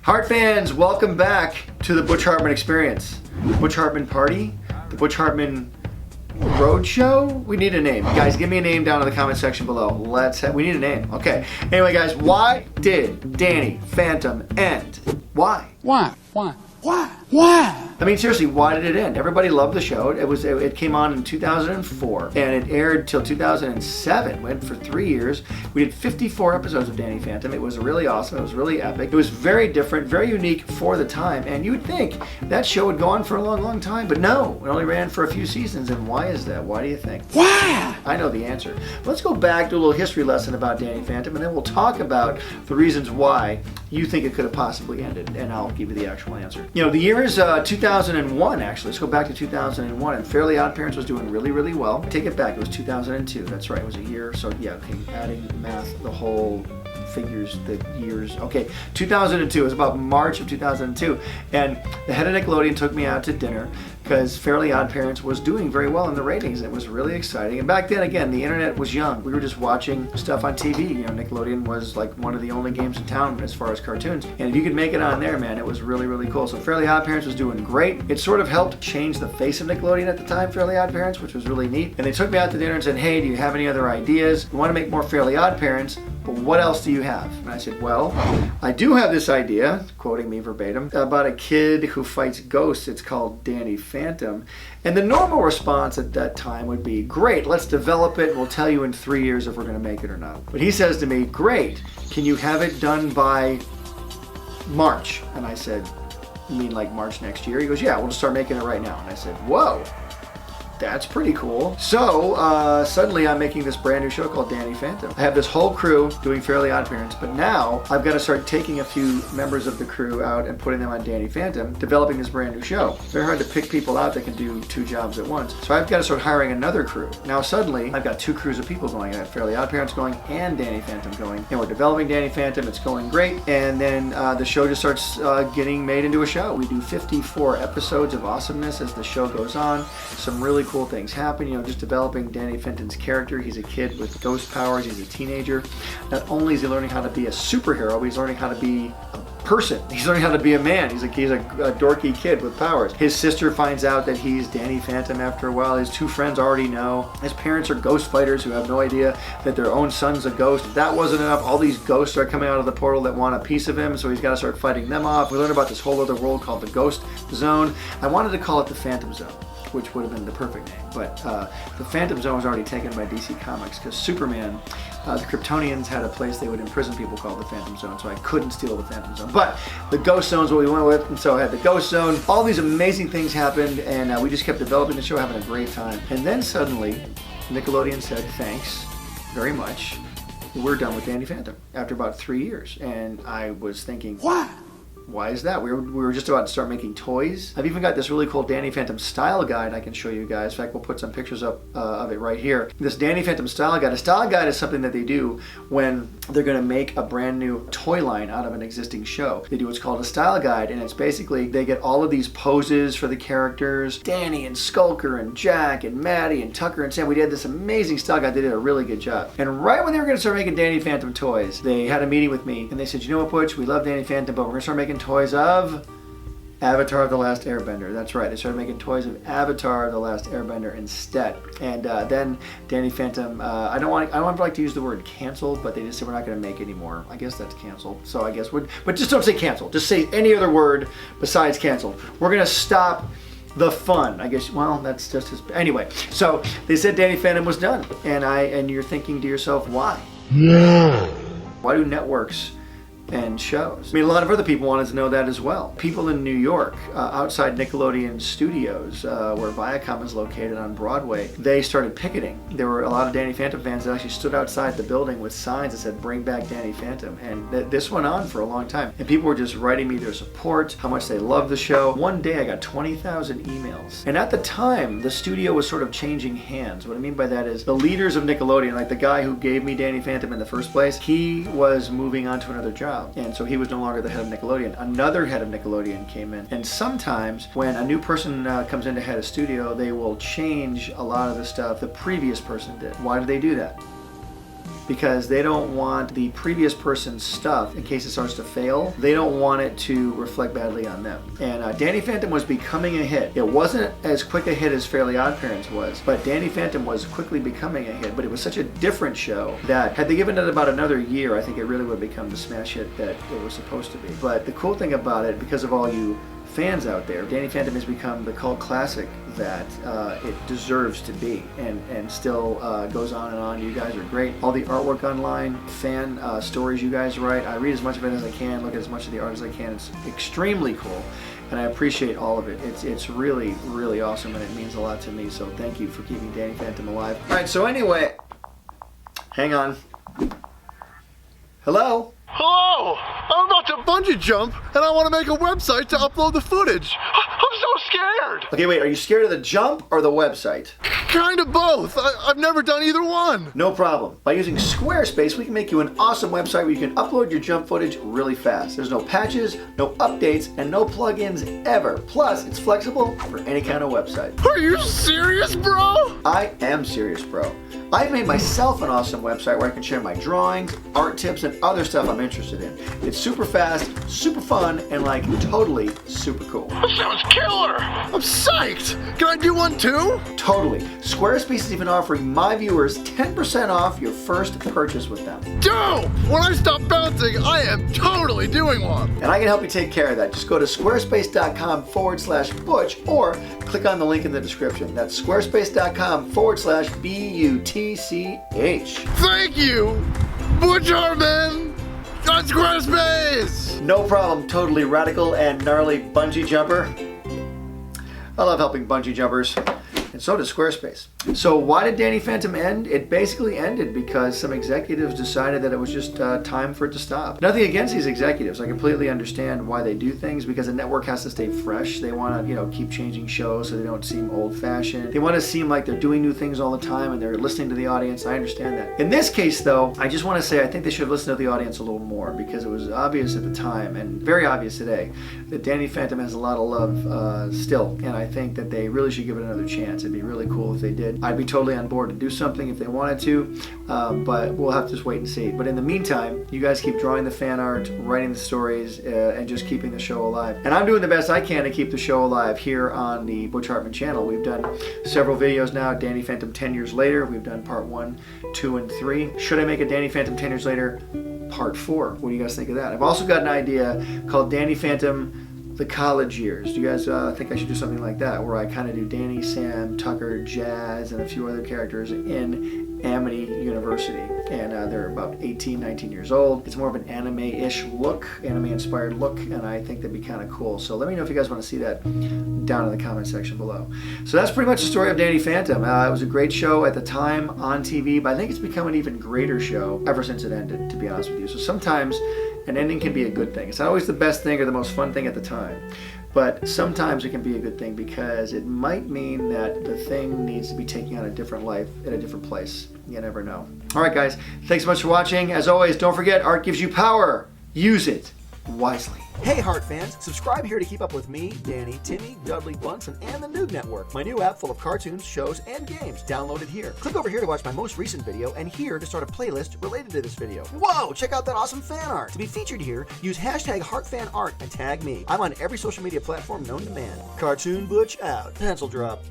Hart fans, welcome back to the Butch Hartman experience. Butch Hartman party? The Butch Hartman roadshow? We need a name. Guys, give me a name down in the comment section below. We need a name. Okay. Anyway, guys, why did Danny Phantom end? Why? Why? I mean, seriously, why did it end? Everybody loved the show. It came on in 2004 and it aired till 2007. Went for 3 years. We did 54 episodes of Danny Phantom. It was really awesome. It was really epic. It was very different, very unique for the time. And you would think that show would go on for a long, long time, but no, it only ran for a few seasons. And why is that? Why do you think? Why? I know the answer. Let's go back to a little history lesson about Danny Phantom, and then we'll talk about the reasons why you think it could have possibly ended, and I'll give you the actual answer. You know, the year is 2001, actually. Let's go back to 2001, and Fairly Odd Parents was doing really, really well. Take it back, it was 2002. That's right, it was a year. So yeah, okay, adding math, the whole figures, the years. Okay, 2002, it was about March of 2002, and the head of Nickelodeon took me out to dinner because Fairly Odd Parents was doing very well in the ratings. It was really exciting. And back then, again, the internet was young. We were just watching stuff on TV. You know, Nickelodeon was like one of the only games in town as far as cartoons. And if you could make it on there, man, it was really, really cool. So Fairly Odd Parents was doing great. It sort of helped change the face of Nickelodeon at the time, Fairly Odd Parents, which was really neat. And they took me out to dinner and said, hey, do you have any other ideas? We want to make more Fairly Odd Parents, but what else do you have? And I said, well, I do have this idea, quoting me verbatim, about a kid who fights ghosts. It's called Danny Phantom. And the normal response at that time would be, great, let's develop it and we'll tell you in 3 years if we're going to make it or not. But he says to me, great, can you have it done by March? And I said, you mean like March next year? He goes, yeah, we'll just start making it right now. And I said, whoa. That's pretty cool. So suddenly I'm making this brand new show called Danny Phantom. I have this whole crew doing Fairly Odd Parents, but now I've got to start taking a few members of the crew out and putting them on Danny Phantom, developing this brand new show. Very hard to pick people out that can do 2 jobs at once. So I've got to start hiring another crew. Now suddenly I've got 2 crews of people going. I have Fairly Odd Parents going and Danny Phantom going. And we're developing Danny Phantom. It's going great. And then the show just starts getting made into a show. We do 54 episodes of awesomeness as the show goes on. Some really cool things happen, you know, just developing Danny Phantom's character. He's a kid with ghost powers. He's a teenager. Not only is he learning how to be a superhero, but he's learning how to be a person. He's learning how to be a man. He's a dorky kid with powers. His sister finds out that he's Danny Phantom after a while. His 2 friends already know. His parents are ghost fighters who have no idea that their own son's a ghost. If that wasn't enough, all these ghosts are coming out of the portal that want a piece of him, so he's got to start fighting them off. We learn about this whole other world called the Ghost Zone. I wanted to call it the Phantom Zone, which would have been the perfect name. But the Phantom Zone was already taken by DC Comics because Superman, the Kryptonians had a place they would imprison people called the Phantom Zone, so I couldn't steal the Phantom Zone. But the Ghost Zone's what we went with, and so I had the Ghost Zone. All these amazing things happened, and we just kept developing the show, having a great time. And then suddenly, Nickelodeon said, thanks very much. We're done with Danny Phantom after about 3 years. And I was thinking, what? Why is that? We were just about to start making toys. I've even got this really cool Danny Phantom style guide I can show you guys. In fact, we'll put some pictures up of it right here. This Danny Phantom style guide. A style guide is something that they do when they're going to make a brand new toy line out of an existing show. They do what's called a style guide, and it's basically they get all of these poses for the characters. Danny and Skulker and Jack and Maddie and Tucker and Sam. We did this amazing style guide. They did a really good job. And right when they were going to start making Danny Phantom toys, they had a meeting with me, and they said, you know what, Butch? We love Danny Phantom, but we're going to start making toys of Avatar: The Last Airbender. That's right. They started making toys of Avatar: The Last Airbender instead. And then Danny Phantom. I don't like to use the word canceled, but they just said we're not going to make anymore. I guess that's canceled. So I guess but just don't say canceled. Just say any other word besides canceled. We're going to stop the fun. I guess. Well, that's just as anyway. So they said Danny Phantom was done, and you're thinking to yourself, why? Yeah. Why do networks and shows? I mean, a lot of other people wanted to know that as well. People in New York, outside Nickelodeon Studios, where Viacom is located on Broadway, they started picketing. There were a lot of Danny Phantom fans that actually stood outside the building with signs that said, bring back Danny Phantom. And this went on for a long time. And people were just writing me their support, how much they loved the show. One day I got 20,000 emails. And at the time, the studio was sort of changing hands. What I mean by that is the leaders of Nickelodeon, like the guy who gave me Danny Phantom in the first place, he was moving on to another job. And so he was no longer the head of Nickelodeon. Another head of Nickelodeon came in. And sometimes when a new person comes in to head a studio, they will change a lot of the stuff the previous person did. Why do they do that? because they don't want the previous person's stuff, in case it starts to fail, they don't want it to reflect badly on them. And Danny Phantom was becoming a hit. It wasn't as quick a hit as Fairly Odd Parents was, but Danny Phantom was quickly becoming a hit. But it was such a different show that had they given it about another year, I think it really would have become the smash hit that it was supposed to be. But the cool thing about it, because of all you fans out there, Danny Phantom has become the cult classic that it deserves to be, and still goes on and on. You guys are great. All the artwork online, fan stories you guys write, I read as much of it as I can, look at as much of the art as I can. It's extremely cool, and I appreciate all of it. It's really, really awesome, and it means a lot to me, so thank you for keeping Danny Phantom alive. Alright, so anyway, hang on. Hello? Hello! I'm about to bungee jump, and I want to make a website to upload the footage. I'm so scared! Okay, wait, are you scared of the jump or the website? Kind of both. I've never done either one. No problem. By using Squarespace, we can make you an awesome website where you can upload your jump footage really fast. There's no patches, no updates, and no plugins ever. Plus, it's flexible for any kind of website. Are you serious, bro? I am serious, bro. I've made myself an awesome website where I can share my drawings, art tips, and other stuff I'm interested in. It's super fast, super fun, and like totally super cool. That sounds killer! I'm psyched! Can I do one too? Totally. Squarespace is even offering my viewers 10% off your first purchase with them. Dope! When I stop bouncing, I am totally doing one. And I can help you take care of that. Just go to squarespace.com/Butch or click on the link in the description. That's squarespace.com/BUTCH. Thank you, Butch Hartman on Squarespace! No problem, totally radical and gnarly bungee jumper. I love helping bungee jumpers. And so does Squarespace. So why did Danny Phantom end? It basically ended because some executives decided that it was just time for it to stop. Nothing against these executives. I completely understand why they do things, because the network has to stay fresh. They want to, keep changing shows so they don't seem old-fashioned. They want to seem like they're doing new things all the time and they're listening to the audience. I understand that. In this case, though, I just want to say I think they should have listened to the audience a little more, because it was obvious at the time, and very obvious today, that Danny Phantom has a lot of love still, and I think that they really should give it another chance. It'd be really cool if they did. I'd be totally on board to do something if they wanted to, but we'll have to just wait and see. But in the meantime, you guys keep drawing the fan art, writing the stories, and just keeping the show alive. And I'm doing the best I can to keep the show alive here on the Butch Hartman channel. We've done several videos now. Danny Phantom 10 years later. We've done part 1, 2, and 3. Should I make a Danny Phantom 10 years later part 4? What do you guys think of that? I've also got an idea called Danny Phantom the College Years. Do you guys think I should do something like that, where I kind of do Danny, Sam, Tucker, Jazz, and a few other characters in Amity University, and they're about 18, 19 years old. It's more of an anime-ish look, anime-inspired look, and I think that'd be kind of cool. So let me know if you guys want to see that down in the comment section below. So that's pretty much the story of Danny Phantom. It was a great show at the time on TV, but I think it's become an even greater show ever since it ended, to be honest with you. So sometimes an ending can be a good thing. It's not always the best thing or the most fun thing at the time, but sometimes it can be a good thing, because it might mean that the thing needs to be taking on a different life in a different place. You never know. All right, guys, thanks so much for watching. As always, don't forget, art gives you power. Use it wisely. Hey, Heart fans, subscribe here to keep up with me, Danny, Timmy, Dudley, Bunsen, and the NOOG Network, my new app full of cartoons, shows, and games. Download it here. Click over here to watch my most recent video, and here to start a playlist related to this video. Whoa, check out that awesome fan art. To be featured here, use hashtag HeartFanArt and tag me. I'm on every social media platform known to man. Cartoon Butch out. Pencil drop.